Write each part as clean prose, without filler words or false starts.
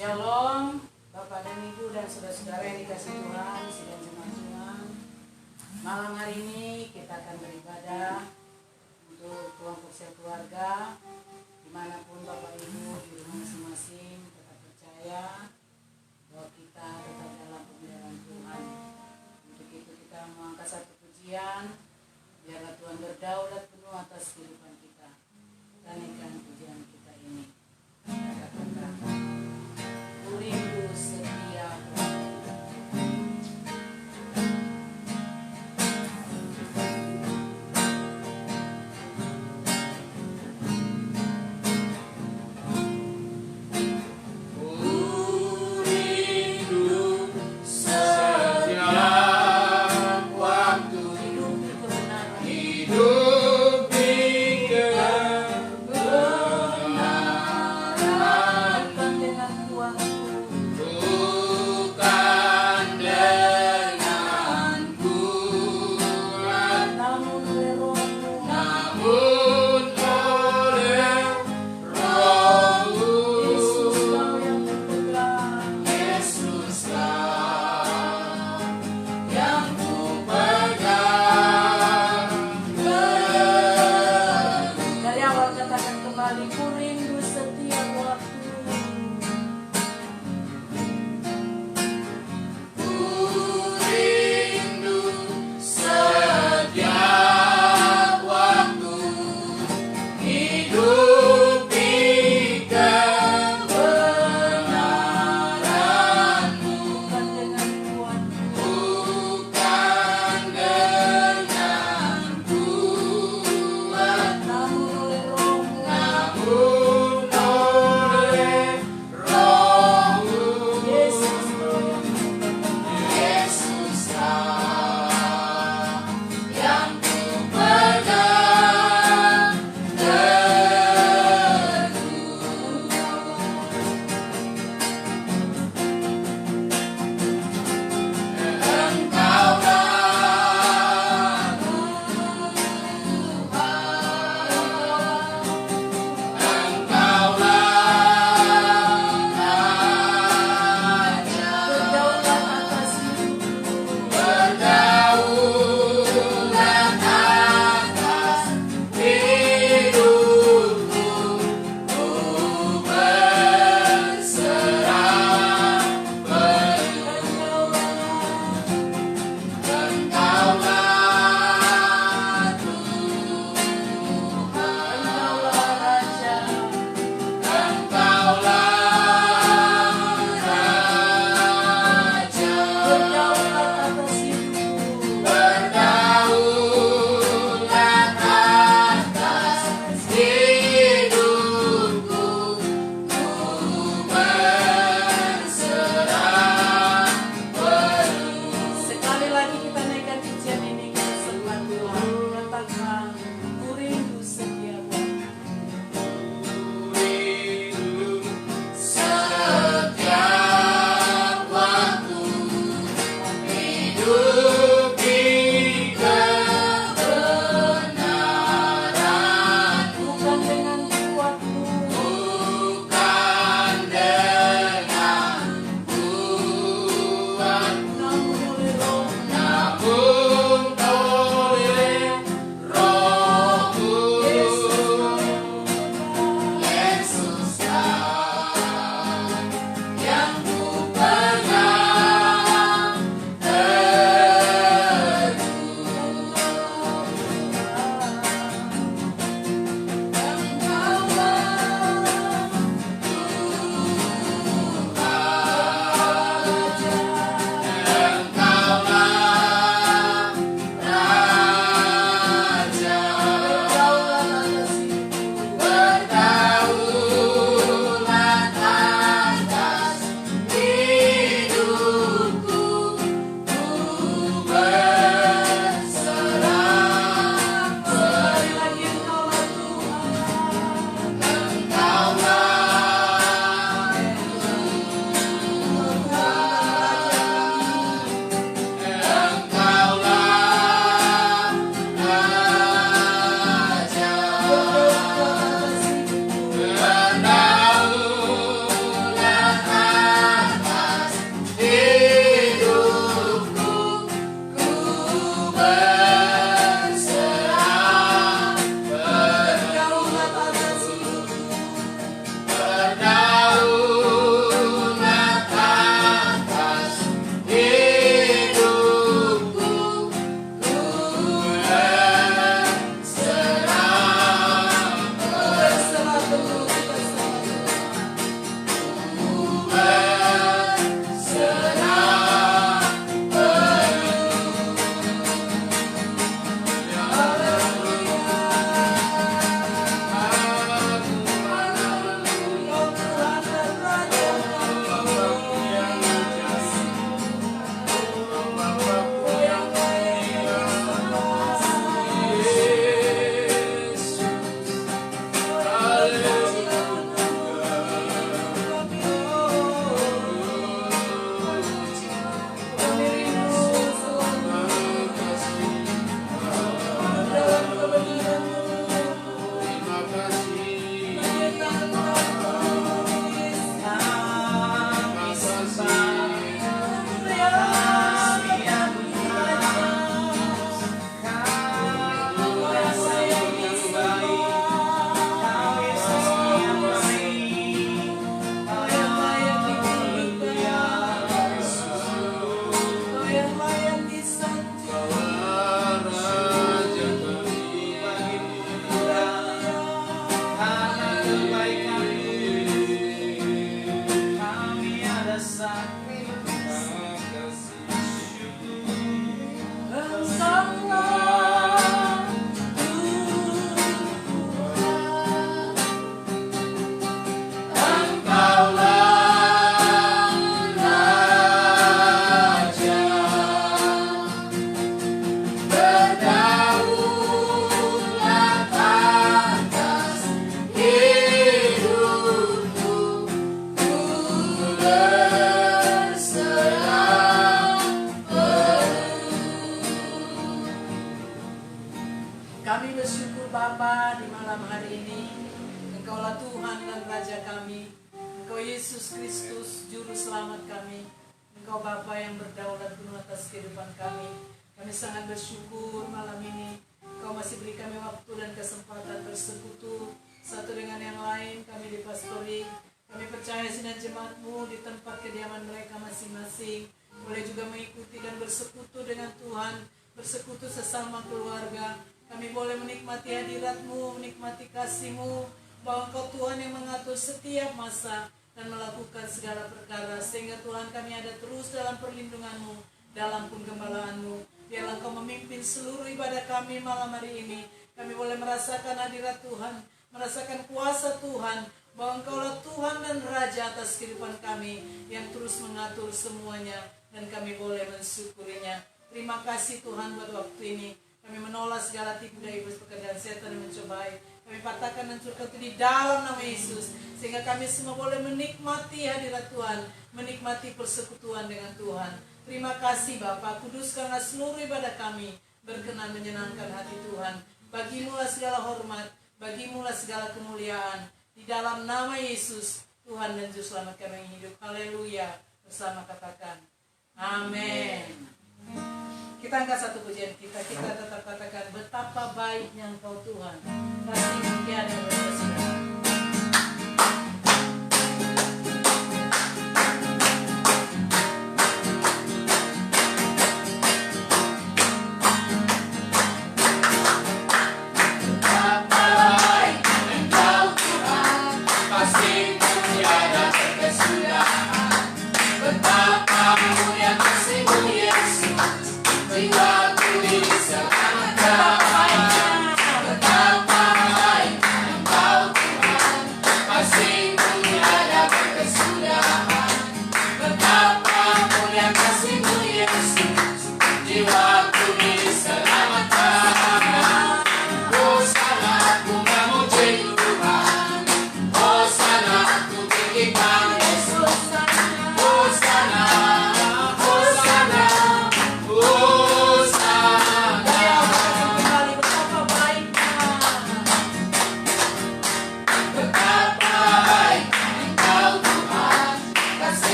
Shalom, Bapak dan Ibu dan saudara-saudara yang dikasihi Tuhan, sidang jemaat Tuhan. Malam hari ini kita akan beribadah untuk kelompok sel keluarga. Dimanapun Bapak Ibu di rumah masing-masing, tetap percaya bahwa kita tetap dalam pemeliharaan Tuhan. Untuk itu kita mengangkat satu pujian, biarlah Tuhan berdaulat penuh atas kehidupan kita. Nyanyikan pujian kita ini. Kata-kata. Rindu setiamu. Yesus Kristus, Juru Selamat kami. Engkau Bapa yang berdaulat penuh atas kehidupan kami. Kami sangat bersyukur malam ini Engkau masih beri kami waktu dan kesempatan bersekutu satu dengan yang lain. Kami di Pastori, kami percaya sidang jemaat-Mu di tempat kediaman mereka masing-masing boleh juga mengikuti dan bersekutu dengan Tuhan, bersekutu sesama keluarga. Kami boleh menikmati hadirat-Mu, menikmati kasih-Mu, bahwa Engkau Tuhan yang mengatur setiap masa dan melakukan segala perkara, sehingga Tuhan kami ada terus dalam perlindungan-Mu, dalam penggembalaanmu. Biarlah Engkau memimpin seluruh ibadah kami malam hari ini. Kami boleh merasakan hadirat Tuhan, merasakan kuasa Tuhan, bahwa Engkaulah Tuhan dan Raja atas kehidupan kami yang terus mengatur semuanya, dan kami boleh mensyukurinya. Terima kasih Tuhan buat waktu ini. Kami menolak segala tipu daya iblis, pekerjaan setan yang mencobai. Kami patahkan dan hancurkan itu di dalam nama Yesus, sehingga kami semua boleh menikmati hadirat Tuhan, menikmati persekutuan dengan Tuhan. Terima kasih Bapa, kuduskanlah seluruh ibadah kami, berkenan menyenangkan hati Tuhan. Bagimulah segala hormat, bagimulah segala kemuliaan. Di dalam nama Yesus, Tuhan dan Juru Selamat kami yang hidup. Haleluya. Bersama katakan, amin. Kita angkat satu pujian kita tetap katakan, betapa baiknya Engkau Tuhan, kasih-Mu tiada berkesudahan.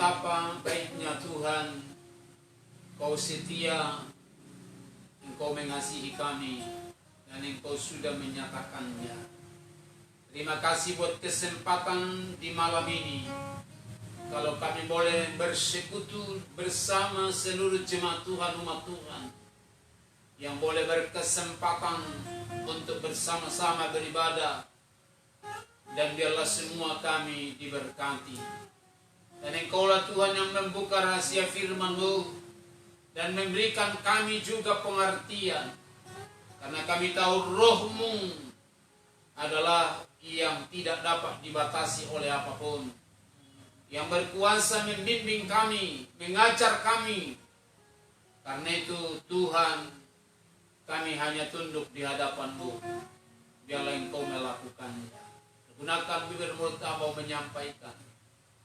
betapa baiknya Tuhan, Kau setia, Engkau mengasihi kami, dan Engkau sudah menyatakannya. Terima kasih buat kesempatan di malam ini, kalau kami boleh bersekutu bersama seluruh jemaat Tuhan, umat Tuhan, yang boleh berkesempatan untuk bersama-sama beribadah, dan biarlah semua kami diberkati. Dan Engkaulah Tuhan yang membuka rahasia firman-Mu dan memberikan kami juga pengertian, karena kami tahu Roh-Mu adalah yang tidak dapat dibatasi oleh apapun, yang berkuasa membimbing kami, mengajar kami. Karena itu Tuhan, kami hanya tunduk di hadapan-Mu. Biarlah Engkau melakukannya. Gunakan bibir mulut Abang menyampaikan,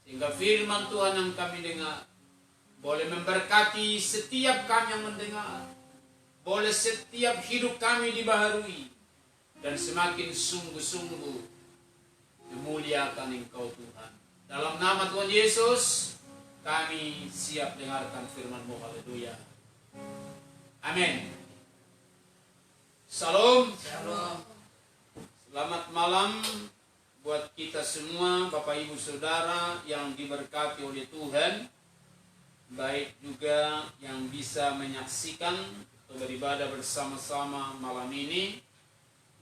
sehingga firman Tuhan yang kami dengar boleh memberkati setiap kami yang mendengar, boleh setiap hidup kami dibaharui, dan semakin sungguh-sungguh memuliakan Engkau Tuhan. Dalam nama Tuhan Yesus, kami siap dengarkan firman-Mu. Haleluya. Amin. Salam. Shalom. Selamat malam buat kita semua, Bapak Ibu Saudara yang diberkati oleh Tuhan, baik juga yang bisa menyaksikan atau beribadah bersama-sama malam ini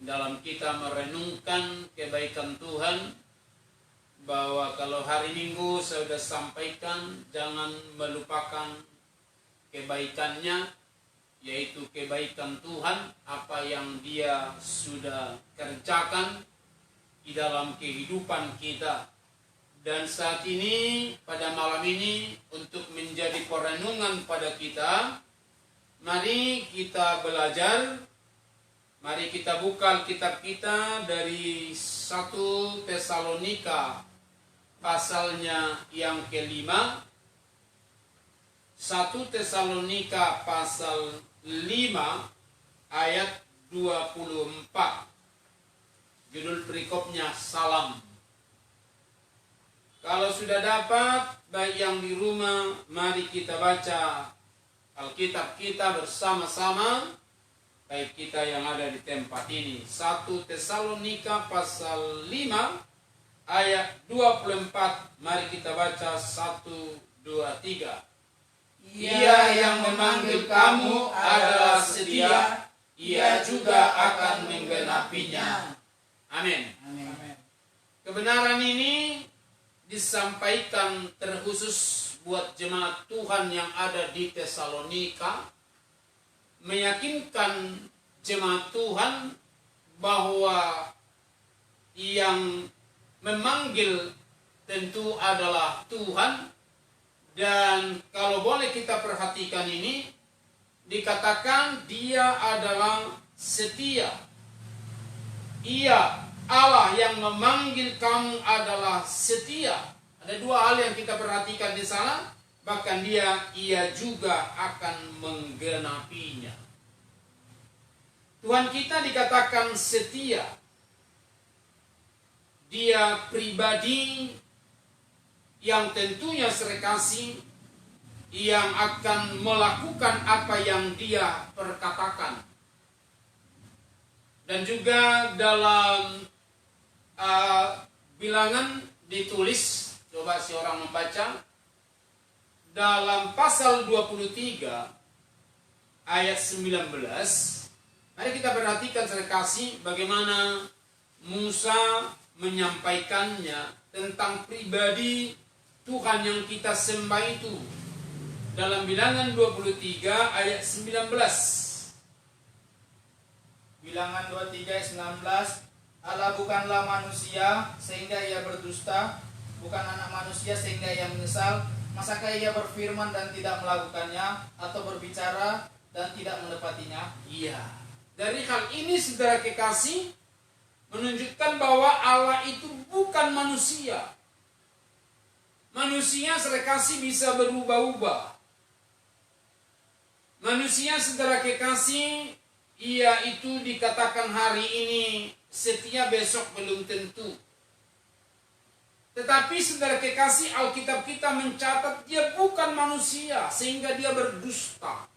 dalam kita merenungkan kebaikan Tuhan. Bahwa kalau hari Minggu saya sudah sampaikan, jangan melupakan kebaikannya, yaitu kebaikan Tuhan, apa yang Dia sudah kerjakan di dalam kehidupan kita. Dan saat ini, pada malam ini, untuk menjadi perenungan pada kita, mari kita belajar, mari kita buka Alkitab kita dari 1 Tesalonika pasalnya yang kelima. 1 Tesalonika pasal 5 ayat 24. Judul perikopnya salam. Kalau sudah dapat, baik yang di rumah, mari kita baca Alkitab kita bersama-sama, baik kita yang ada di tempat ini. 1 Tesalonika pasal 5 ayat 24. Mari kita baca 1, 2, 3. Ia yang memanggil kamu adalah setia, Ia juga akan menggenapinya. Amin. Kebenaran ini disampaikan terkhusus buat jemaat Tuhan yang ada di Tesalonika, meyakinkan jemaat Tuhan bahwa yang memanggil tentu adalah Tuhan. Dan kalau boleh kita perhatikan ini, dikatakan Dia adalah setia. Ia, Allah yang memanggil kamu adalah setia. Ada dua hal yang kita perhatikan di sana. Bahkan Ia juga akan menggenapinya. Tuhan kita dikatakan setia. dia pribadi yang tentunya serikasi, yang akan melakukan apa yang dia perkatakan. Dan juga dalam bilangan ditulis, coba si orang membaca, dalam pasal 23 ayat 19, mari kita perhatikan serikasi bagaimana Musa menyampaikannya tentang pribadi Tuhan yang kita sembah itu. Dalam bilangan 23 ayat 19. Bilangan 23 ayat 19, Allah bukanlah manusia sehingga ia berdusta, bukan anak manusia sehingga ia menyesal. Masakah ia berfirman dan tidak melakukannya, atau berbicara dan tidak menepatinya? Iya. Dari hal ini saudara kekasih menunjukkan bahwa Allah itu bukan manusia. Manusia serikasi bisa berubah-ubah. Manusia saudara kekasih, ia itu dikatakan hari ini setia, besok belum tentu. Tetapi saudara kekasih, Alkitab kita mencatat dia bukan manusia sehingga dia berdusta.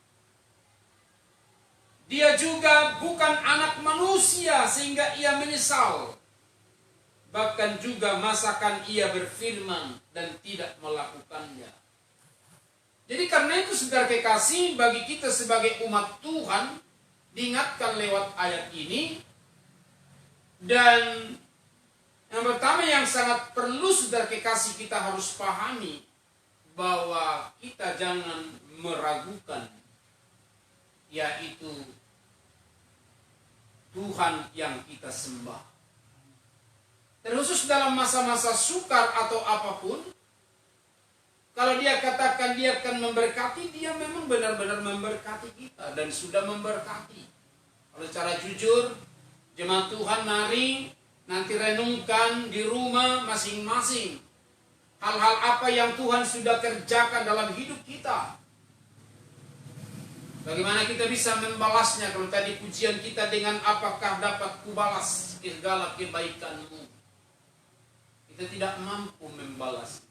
Dia juga bukan anak manusia sehingga ia menyesal. Bahkan juga masakan ia berfirman dan tidak melakukannya. Jadi karena itu saudara kekasih, bagi kita sebagai umat Tuhan, diingatkan lewat ayat ini. Dan yang pertama yang sangat perlu saudara kekasih kita harus pahami, bahwa kita jangan meragukan, yaitu Tuhan yang kita sembah. Terkhusus dalam masa-masa sukar atau apapun, kalau dia katakan dia akan memberkati, dia memang benar-benar memberkati kita dan sudah memberkati. Kalau secara jujur, jemaat Tuhan, mari nanti renungkan di rumah masing-masing hal-hal apa yang Tuhan sudah kerjakan dalam hidup kita. Bagaimana kita bisa membalasnya? Kalau tadi pujian kita, dengan apakah dapat kubalas segala kebaikanmu? Kita tidak mampu membalasnya.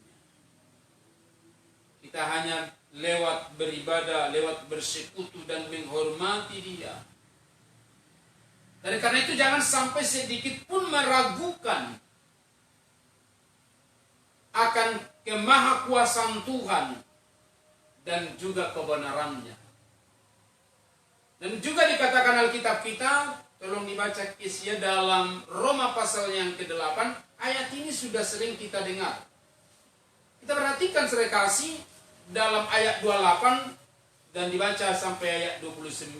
Kita hanya lewat beribadah, lewat bersekutu dan menghormati Dia. Dan karena itu jangan sampai sedikit pun meragukan akan kemahakuasaan Tuhan dan juga kebenarannya. Dan juga dikatakan Alkitab kita, tolong dibaca kisahnya dalam Roma pasal yang ke-8, ayat ini sudah sering kita dengar. Kita perhatikan serikasi dalam ayat 28 dan dibaca sampai ayat 29.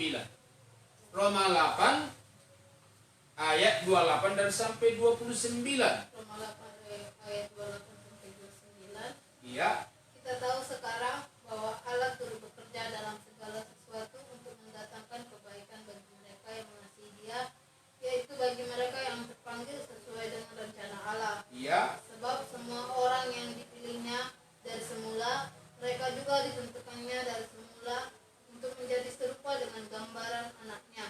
Roma 8 ayat 28 dan sampai 29. Roma 8 ayat 28 sampai 29. Iya. Kita tahu sekarang bahwa Allah turut bekerja dalam segala sesuatu untuk mendatangkan kebaikan bagi mereka yang mengasihi Dia, yaitu bagi mereka yang terpanggil sesuai dengan rencana Allah. Iya. Sebab semua orang yang dipilihnya dari semula, mereka juga ditentukannya dari semula untuk menjadi serupa dengan gambaran anaknya,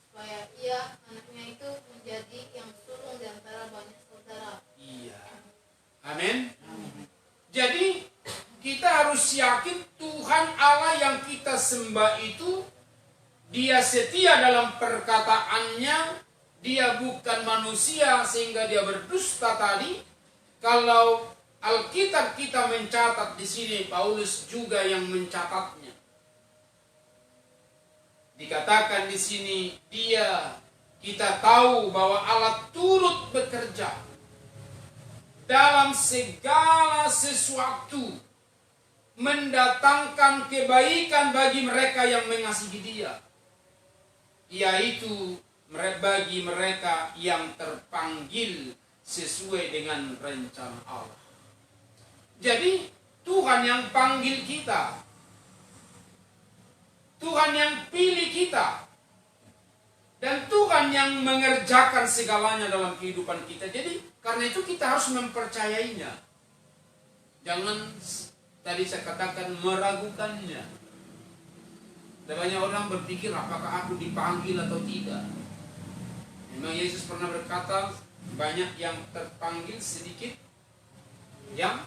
supaya ia, anaknya itu, menjadi yang sulung di antara banyak saudara. Iya. Amin. Jadi kita harus yakin Tuhan Allah yang kita sembah itu, Dia setia dalam perkataannya. Dia bukan manusia sehingga dia berdusta tadi. Kalau Alkitab kita mencatat di sini, Paulus juga yang mencatatnya. Dikatakan di sini, kita tahu bahwa Allah turut bekerja dalam segala sesuatu, mendatangkan kebaikan bagi mereka yang mengasihi Dia, yaitu bagi mereka yang terpanggil sesuai dengan rencana Allah. Jadi Tuhan yang panggil kita, Tuhan yang pilih kita, dan Tuhan yang mengerjakan segalanya dalam kehidupan kita. Jadi karena itu kita harus mempercayainya. Jangan tadi saya katakan meragukannya. Dan banyak orang berpikir apakah aku dipanggil atau tidak. Memang Yesus pernah berkata, Banyak yang terpanggil, sedikit yang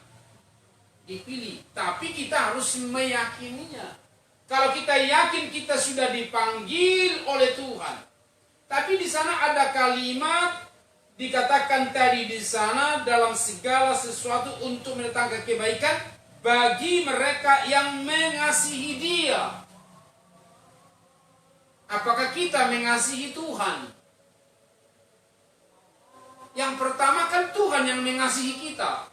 dipilih. Tapi kita harus meyakininya. Kalau kita yakin kita sudah dipanggil oleh Tuhan. Tapi di sana ada kalimat dikatakan tadi di sana, dalam segala sesuatu untuk mendatangkan kebaikan bagi mereka yang mengasihi Dia. Apakah kita mengasihi Tuhan? Yang pertama kan Tuhan yang mengasihi kita.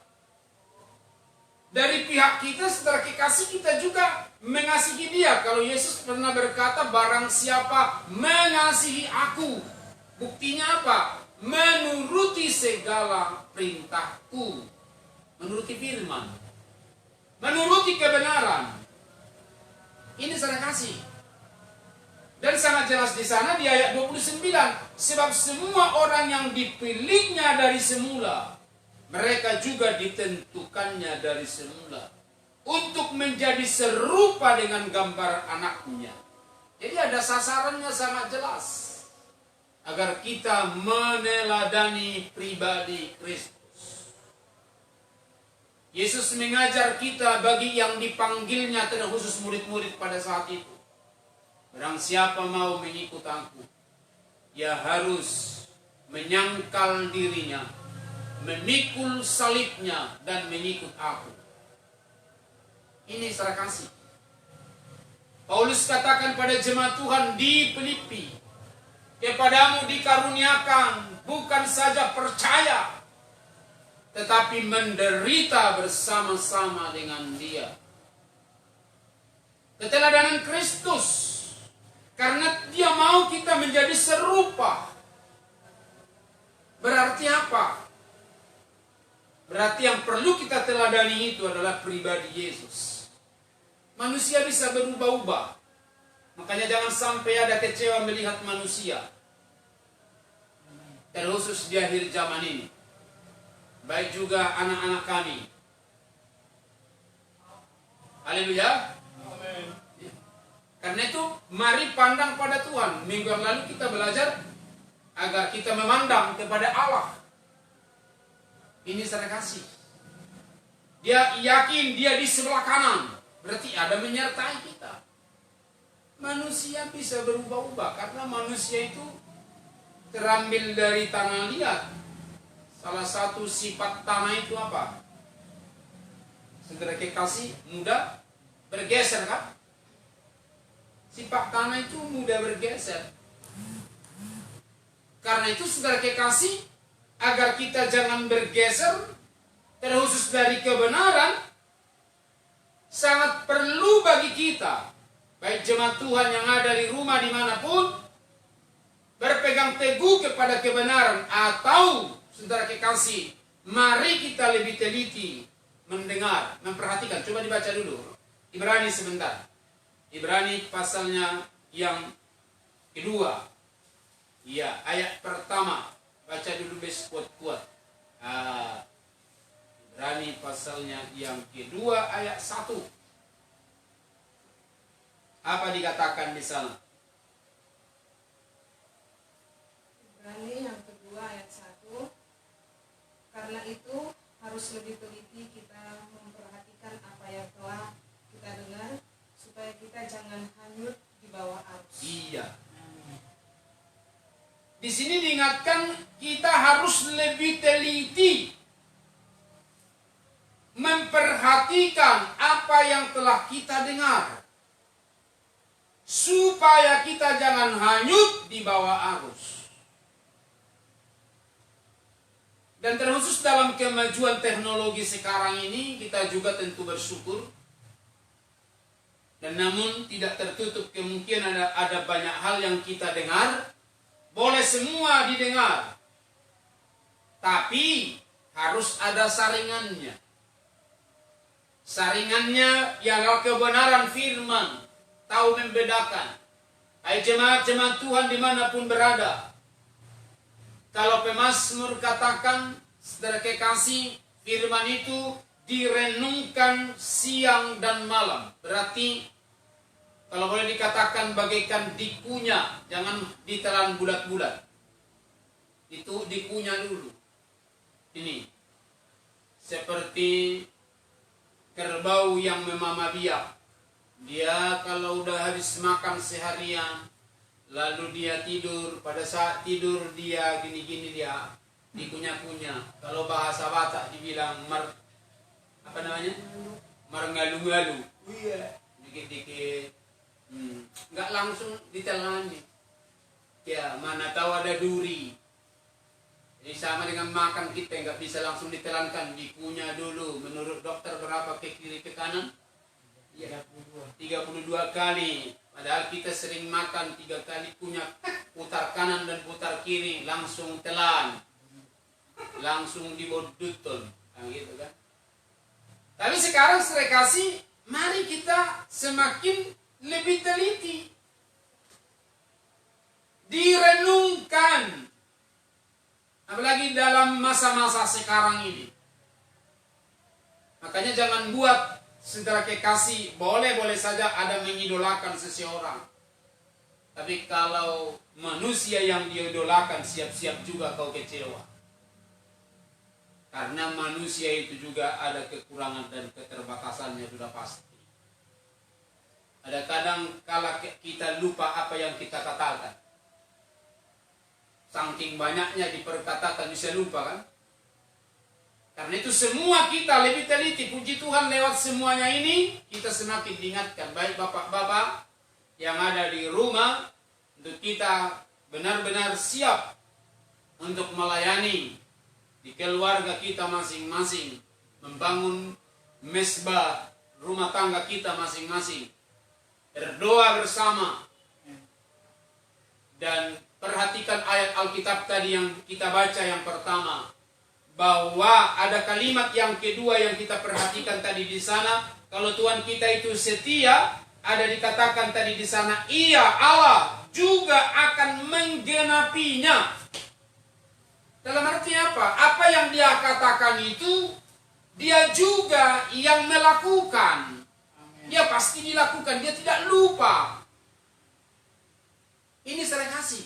Dari pihak kita, setelah kekasih kita juga mengasihi Dia. Kalau Yesus pernah berkata, barang siapa mengasihi aku, buktinya apa? Menuruti segala perintahku. Menuruti firman. Menuruti kebenaran. Ini saya kasih. Dan sangat jelas di sana di ayat 29. Sebab semua orang yang dipilihnya dari semula, mereka juga ditentukannya dari semula untuk menjadi serupa dengan gambar anaknya. Jadi ada sasarannya sangat jelas. Agar kita meneladani pribadi Kristus. Yesus mengajar kita bagi yang dipanggilnya, terkhusus murid-murid pada saat itu. Barang siapa mau mengikut aku, ia harus menyangkal dirinya, memikul salibnya, dan mengikut aku. Ini saya kasih. Paulus katakan pada jemaat Tuhan di Filipi, kepadamu dikaruniakan bukan saja percaya, tetapi menderita bersama-sama dengan Dia. Keteladanan Kristus, karena Dia mau kita menjadi serupa. Berarti apa? Berarti yang perlu kita teladani itu adalah pribadi Yesus. Manusia bisa berubah-ubah. Makanya jangan sampai ada kecewa melihat manusia. Terkhusus di akhir zaman ini. Baik juga anak-anak kami. Haleluya. Karena itu mari pandang pada Tuhan. Minggu yang lalu kita belajar agar kita memandang kepada Allah. Ini saya kasih. Dia yakin Dia di sebelah kanan. Berarti ada menyertai kita. Manusia bisa berubah-ubah karena manusia itu terambil dari tanah liat. Salah satu sifat tanah itu apa? Saudara kekasih, mudah bergeser kan? Sifat tanah itu mudah bergeser. Karena itu saudara kekasih, agar kita jangan bergeser, terkhusus dari kebenaran, sangat perlu bagi kita, baik jemaat Tuhan yang ada di rumah dimanapun, berpegang teguh kepada kebenaran. Atau saudara kekasih, mari kita lebih teliti mendengar, memperhatikan. Coba dibaca dulu Ibrani sebentar. Ibrani pasalnya yang kedua. Ya, ayat pertama. Baca dulu bes kuat-kuat. Ibrani pasalnya yang kedua ayat 1. Apa dikatakan di sana? Ibrani yang kedua ayat 1. Karena itu harus lebih teliti kita memperhatikan apa yang telah kita dengar, supaya kita jangan hanyut di bawah arus. Iya. Di sini diingatkan kita harus lebih teliti memperhatikan apa yang telah kita dengar, supaya kita jangan hanyut di bawah arus. Dan terkhusus dalam kemajuan teknologi sekarang ini, kita juga tentu bersyukur. Dan namun tidak tertutup kemungkinan ada banyak hal yang kita dengar. Boleh semua didengar. Tapi harus ada saringannya. Saringannya ialah kebenaran firman. Tahu membedakan. Hai jemaat-jemaat Tuhan dimanapun berada. Kalau pemazmur katakan, saudara kekasih, firman itu direnungkan siang dan malam. Berarti kalau boleh dikatakan bagaikan dikunyah, jangan ditelan bulat-bulat. itu dikunyah dulu. Ini seperti kerbau yang memamah biak. Dia kalau udah habis makan seharian, lalu dia tidur, pada saat tidur dia gini-gini, dia dikunyah-kunyah. Kalau bahasa Batak dibilang merengalu-ngalu. Dikit-dikit. Nggak langsung ditelan. Ya, mana tahu ada duri. Jadi sama dengan makan, kita nggak bisa langsung ditelankan, dikunyah dulu. Menurut dokter berapa ke kiri ke kanan? Ya, 32 kali. Padahal kita sering makan 3 kali kunyah, putar kanan dan putar kiri, langsung telan, langsung dibodutun, gitu kan. Tapi sekarang saya kasih, mari kita semakin lebih teliti, direnungkan, apalagi dalam masa-masa sekarang ini. Makanya jangan buat saudara kekasih, boleh-boleh saja ada mengidolakan seseorang. Tapi kalau manusia yang diidolakan, siap-siap juga kau kecewa. Karena manusia itu juga ada kekurangan dan keterbatasannya, sudah pasti. Ada kadang kala kita lupa apa yang kita katakan. Saking banyaknya diperkatakan bisa lupa kan? Karena itu semua kita lebih teliti, puji Tuhan lewat semuanya ini, kita semakin diingatkan, baik bapak-bapak yang ada di rumah, untuk kita benar-benar siap untuk melayani di keluarga kita masing-masing, membangun mesbah rumah tangga kita masing-masing, berdoa bersama, dan perhatikan ayat Alkitab tadi yang kita baca yang pertama, bahwa ada kalimat yang kedua yang kita perhatikan tadi di sana. Kalau Tuhan kita itu setia, ada dikatakan tadi di sana, Ia Allah juga akan menggenapinya. Dalam arti apa? Apa yang Dia katakan itu, Dia juga yang melakukan. Dia pasti dilakukan, Dia tidak lupa. Ini saya kasih.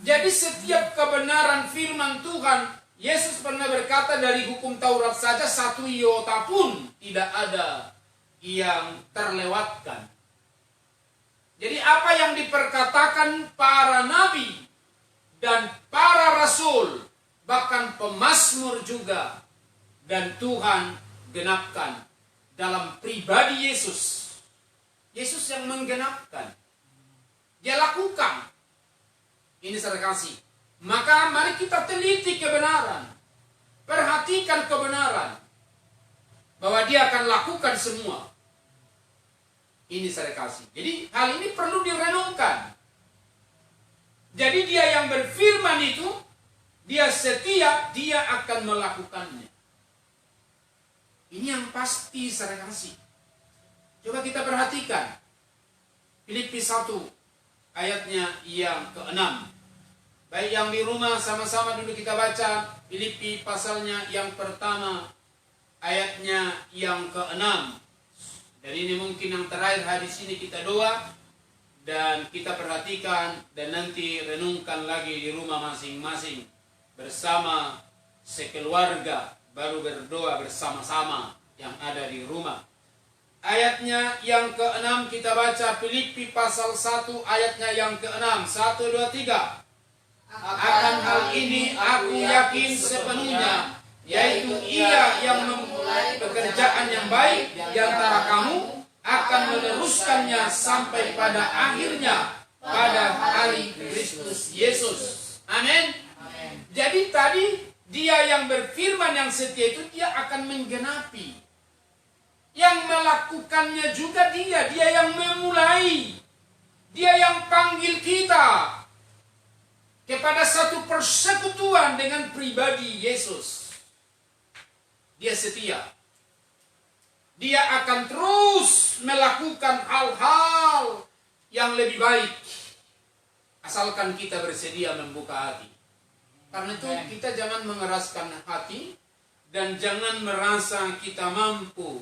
Jadi setiap kebenaran firman Tuhan, Yesus pernah berkata dari hukum Taurat saja 1 iota pun tidak ada yang terlewatkan. Jadi apa yang diperkatakan para nabi dan para rasul, bahkan pemazmur juga, dan Tuhan genapkan dalam pribadi Yesus. Yesus yang menggenapkan. Dia lakukan. Ini saya kasih. Maka mari kita teliti kebenaran. Perhatikan kebenaran. Bahwa Dia akan lakukan semua. Ini saya kasih. Jadi hal ini perlu direnungkan. Jadi Dia yang berfirman itu, Dia setia, Dia akan melakukannya. Ini yang pasti saya kasih. Coba kita perhatikan. Filipi 1 ayatnya yang ke-6. Baik yang di rumah sama-sama dulu kita baca Filipi pasalnya yang pertama ayatnya yang ke-6. Dan ini mungkin yang terakhir hadis ini kita doa dan kita perhatikan dan nanti renungkan lagi di rumah masing-masing bersama sekeluarga, baru berdoa bersama-sama yang ada di rumah. Ayatnya yang ke-6 kita baca Filipi pasal 1 ayatnya yang ke-6. 1, 2, 3. Akan hal ini aku yakin sepenuhnya, yaitu Ia yang memulai pekerjaan yang baik di antara kamu akan meneruskannya sampai pada akhirnya pada hari Kristus Yesus. Amin. Jadi tadi Dia yang berfirman yang setia itu Dia akan menggenapi. Yang melakukannya juga Dia yang memulai. Dia yang panggil kita kepada satu persekutuan dengan pribadi Yesus. Dia setia. Dia akan terus melakukan hal-hal yang lebih baik. Asalkan kita bersedia membuka hati. Karena itu kita jangan mengeraskan hati dan jangan merasa kita mampu.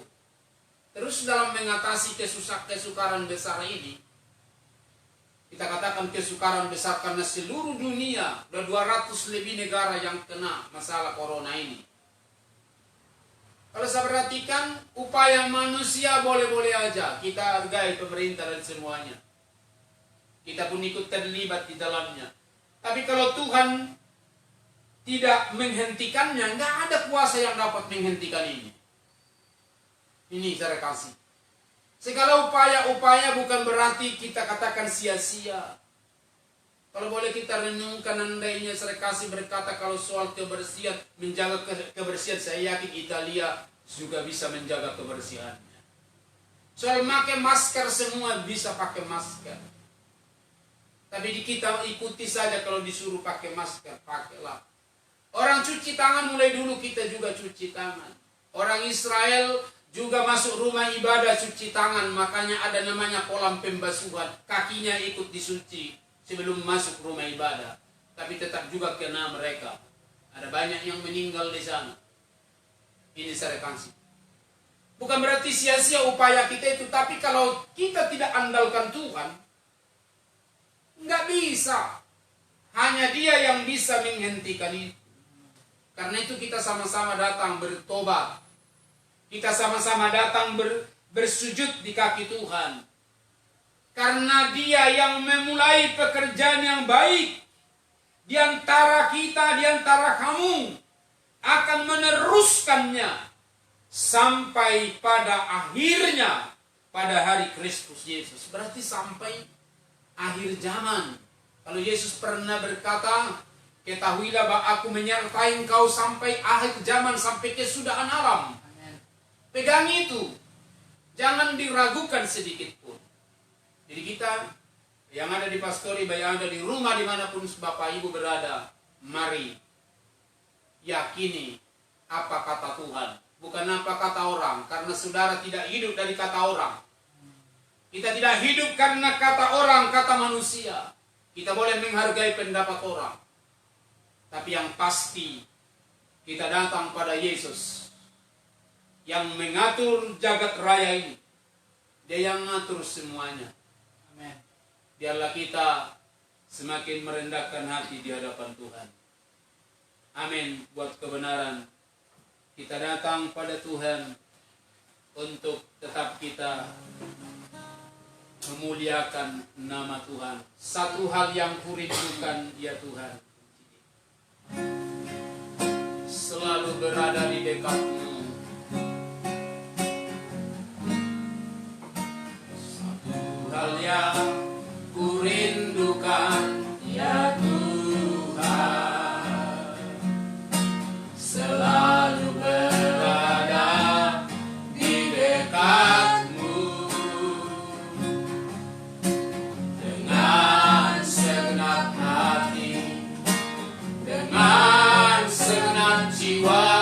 Terus dalam mengatasi kesukaran besar ini, Kita katakan kesukaran besar karena seluruh dunia, udah 200 lebih negara yang kena masalah corona ini. Kalau saya perhatikan, upaya manusia boleh-boleh aja. Kita hargai pemerintah dan semuanya. Kita pun ikut terlibat di dalamnya. Tapi kalau Tuhan tidak menghentikannya, nggak ada kuasa yang dapat menghentikan ini. Ini saya kasih. Segala upaya-upaya bukan berarti kita katakan sia-sia. Kalau boleh kita renungkan, andainya saya kasih berkata kalau soal kebersihan, menjaga kebersihan, saya yakin Italia juga bisa menjaga kebersihannya. Soal pakai masker, semua bisa pakai masker. Tapi kita ikuti saja, kalau disuruh pakai masker, pakailah. Orang cuci tangan mulai dulu, kita juga cuci tangan. Orang Israel juga masuk rumah ibadah cuci tangan, makanya ada namanya kolam pembasuhan. Kakinya ikut disuci sebelum masuk rumah ibadah. Tapi tetap juga kena mereka. Ada banyak yang meninggal di sana. Ini saya kasih. Bukan berarti sia-sia upaya kita itu, tapi kalau kita tidak andalkan Tuhan, nggak bisa. Hanya Dia yang bisa menghentikan itu. Karena itu kita sama-sama datang bertobat. Kita sama-sama datang bersujud di kaki Tuhan. Karena Dia yang memulai pekerjaan yang baik di antara kita, di antara kamu, akan meneruskannya sampai pada akhirnya, pada hari Kristus Yesus. Berarti sampai akhir zaman. Kalau Yesus pernah berkata, ketahuilah bahwa aku menyertai engkau sampai akhir zaman, sampai kesudahan alam. Pegang itu. Jangan diragukan sedikit pun. Jadi kita yang ada di pastori, yang ada di rumah dimanapun Bapak Ibu berada, mari yakini apa kata Tuhan. Bukan apa kata orang. Karena saudara tidak hidup dari kata orang. Kita tidak hidup karena kata orang, kata manusia. Kita boleh menghargai pendapat orang. Tapi yang pasti, kita datang pada Yesus yang mengatur jagat raya ini. Dia yang mengatur semuanya. Amin. Biarlah kita semakin merendahkan hati di hadapan Tuhan. Amin. Buat kebenaran, kita datang pada Tuhan untuk tetap kita memuliakan nama Tuhan. Satu hal yang kurindukan, ya Tuhan, selalu berada di dekat-Mu. Hal yang kurindukan, ya Tuhan, selalu berada di dekat-Mu dengan segenap hati, dengan segenap jiwa,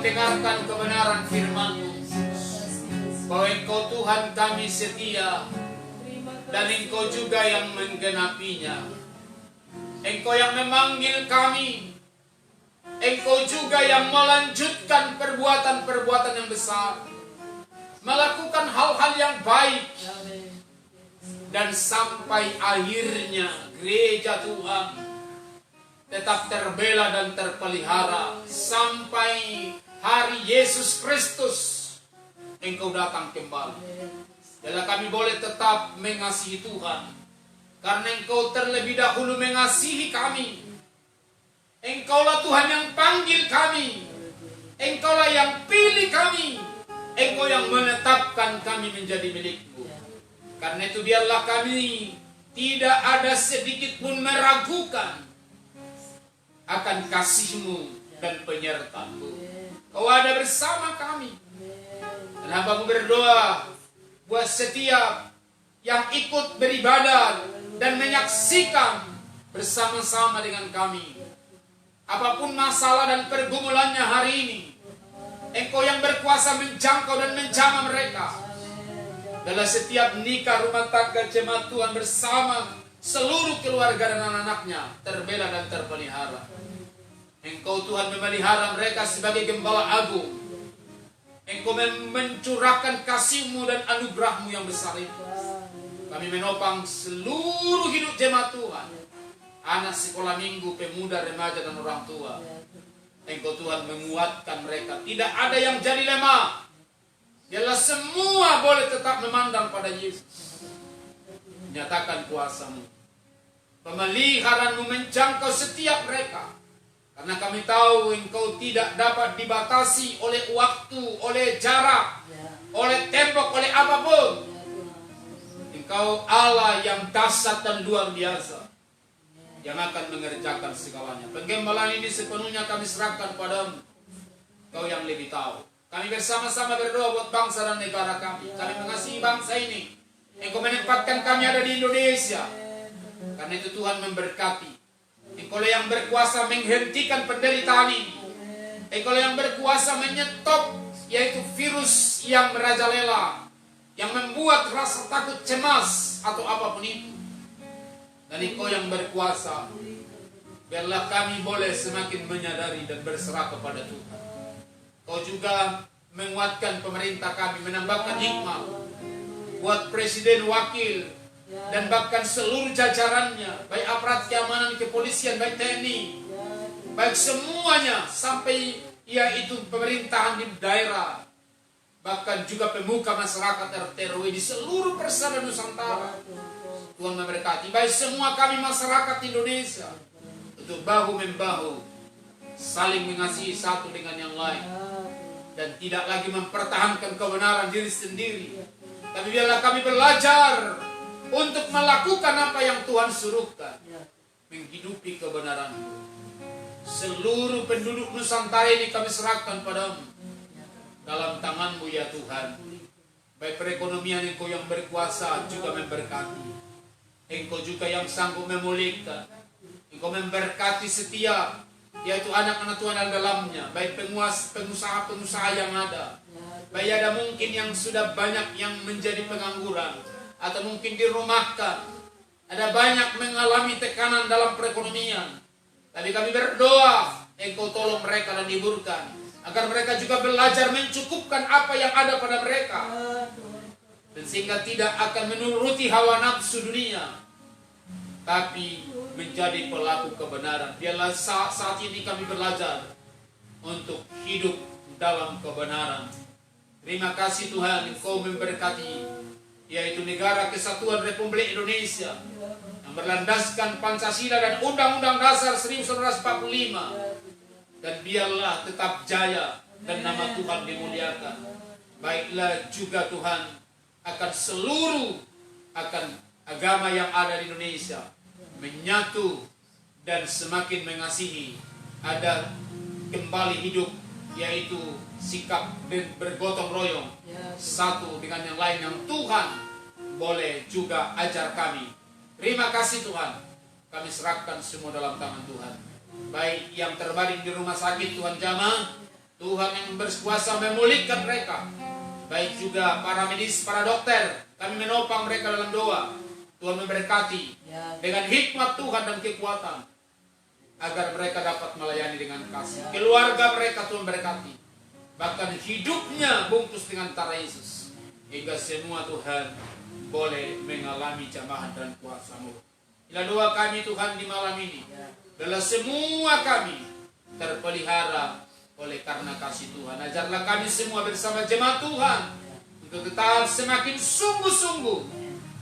mendengarkan kebenaran firman-Mu, bahwa Engkau Tuhan kami setia, dan Engkau juga yang menggenapinya. Engkau yang memanggil kami, Engkau juga yang melanjutkan perbuatan-perbuatan yang besar, melakukan hal-hal yang baik, dan sampai akhirnya gereja Tuhan tetap terbela dan terpelihara sampai hari Yesus Kristus Engkau datang kembali. Dan kami boleh tetap mengasihi Tuhan, karena Engkau terlebih dahulu mengasihi kami. Engkaulah Tuhan yang panggil kami, Engkaulah yang pilih kami, Engkau yang menetapkan kami menjadi milik-Mu. Karena itu biarlah kami tidak ada sedikit pun meragukan akan kasih-Mu dan penyertaan-Mu. Kau ada bersama kami. Dan hamba-Mu berdoa buat setiap yang ikut beribadah dan menyaksikan bersama-sama dengan kami. Apapun masalah dan pergumulannya hari ini, Engkau yang berkuasa menjangkau dan menjamah mereka. Dalam setiap nikah rumah tangga jemaat Tuhan bersama seluruh keluarga dan anak-anaknya terbela dan terpelihara. Engkau Tuhan memelihara mereka sebagai gembala agung. Engkau mencurahkan kasih-Mu dan anugerah-Mu yang besar itu. Kami menopang seluruh hidup jemaat Tuhan, anak sekolah minggu, pemuda, remaja, dan orang tua. Engkau Tuhan menguatkan mereka. Tidak ada yang jadi lemah. Biarlah semua boleh tetap memandang pada Yesus. Nyatakan kuasa-Mu. Pemeliharaan-Mu menjangkau setiap mereka. Karena kami tahu Engkau tidak dapat dibatasi oleh waktu, oleh jarak, oleh tembok, oleh apapun. Engkau Allah yang dahsyat dan luar biasa, yang akan mengerjakan segalanya. Penggembalaan ini sepenuhnya kami serahkan padamu. Kau yang lebih tahu. Kami bersama-sama berdoa buat bangsa dan negara kami. Kami mengasihi bangsa ini. Engkau menempatkan kami ada di Indonesia. Karena itu Tuhan memberkati. Engkau yang berkuasa menghentikan penderitaan ini. Engkau yang berkuasa menyetop yaitu virus yang merajalela, yang membuat rasa takut, cemas atau apapun itu. Dan Engkau yang berkuasa, biarlah kami boleh semakin menyadari dan berserah kepada Tuhan. Kau juga menguatkan pemerintah kami, menambahkan hikmah buat presiden, wakil, dan bahkan seluruh jajarannya, baik aparat keamanan, kepolisian, baik TNI, baik semuanya, sampai yaitu pemerintahan di daerah, bahkan juga pemuka masyarakat RT RW di seluruh persada Nusantara. Tuhan memberkati, baik semua kami masyarakat Indonesia, untuk bahu-membahu, saling mengasihi satu dengan yang lain, dan tidak lagi mempertahankan kebenaran diri sendiri. Tapi biarlah kami belajar untuk melakukan apa yang Tuhan suruhkan, menghidupi kebenaran-Mu. Seluruh penduduk Nusantara ini kami serahkan padamu. Dalam tangan-Mu ya Tuhan. Baik perekonomian Engkau yang berkuasa juga memberkati. Engkau juga yang sanggup memulihkan. Engkau memberkati setiap, yaitu anak-anak Tuhan yang dalamnya. Baik pengusaha-pengusaha yang ada. Baik ada mungkin yang sudah banyak yang menjadi pengangguran, atau mungkin dirumahkan. Ada banyak mengalami tekanan dalam perekonomian. Tapi kami berdoa, Engkau tolong mereka dan hiburkan, agar mereka juga belajar mencukupkan apa yang ada pada mereka, dan sehingga tidak akan menuruti hawa nafsu dunia, tapi menjadi pelaku kebenaran. Biarlah saat ini kami belajar untuk hidup dalam kebenaran. Terima kasih Tuhan, Engkau memberkati yaitu Negara Kesatuan Republik Indonesia yang berlandaskan Pancasila dan Undang-Undang Dasar 1945. Dan biarlah tetap jaya dan nama Tuhan dimuliakan. Baiklah juga Tuhan akan seluruh agama yang ada di Indonesia menyatu dan semakin mengasihi, ada kembali hidup, yaitu sikap bergotong royong satu dengan yang lain yang Tuhan boleh juga ajar kami. Terima kasih Tuhan, kami serahkan semua dalam tangan Tuhan. Baik yang terbaring di rumah sakit Tuhan jamah, Tuhan yang berkuasa memulihkan mereka. Baik juga para medis, para dokter, kami menopang mereka dalam doa. Tuhan memberkati Ya. dengan hikmat Tuhan dan kekuatan, agar mereka dapat melayani dengan kasih. Keluarga mereka Tuhan berkati. Bahkan hidupnya bungkus dengan darah Yesus. Hingga semua Tuhan boleh mengalami jamahan dan kuasa-Mu. Inilah doa kami Tuhan di malam ini. Adalah semua kami terpelihara oleh karena kasih Tuhan. Ajarlah kami semua bersama jemaat Tuhan untuk tetap semakin sungguh-sungguh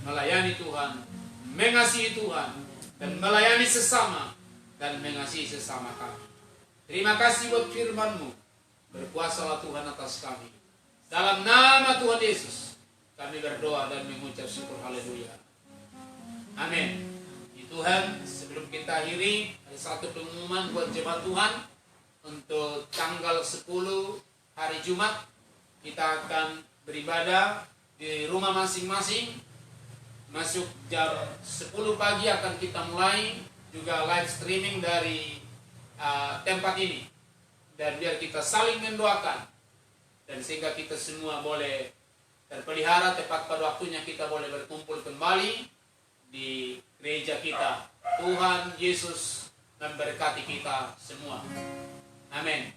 melayani Tuhan, mengasihi Tuhan, dan melayani sesama, dan mengasihi sesama kami. Terima kasih buat firman-Mu. Berkuasalah Tuhan atas kami. Dalam nama Tuhan Yesus, kami berdoa dan mengucap syukur. Haleluya. Amin. Tuhan, sebelum kita akhiri, ada satu pengumuman buat jemaat Tuhan. Untuk tanggal 10 hari Jumat, kita akan beribadah di rumah masing-masing. Masuk jam 10 pagi akan kita mulai, juga live streaming dari tempat ini. Dan biar kita saling mendoakan, dan sehingga kita semua boleh terpelihara, tepat pada waktunya kita boleh berkumpul kembali di gereja kita. Tuhan Yesus memberkati kita semua. Amin.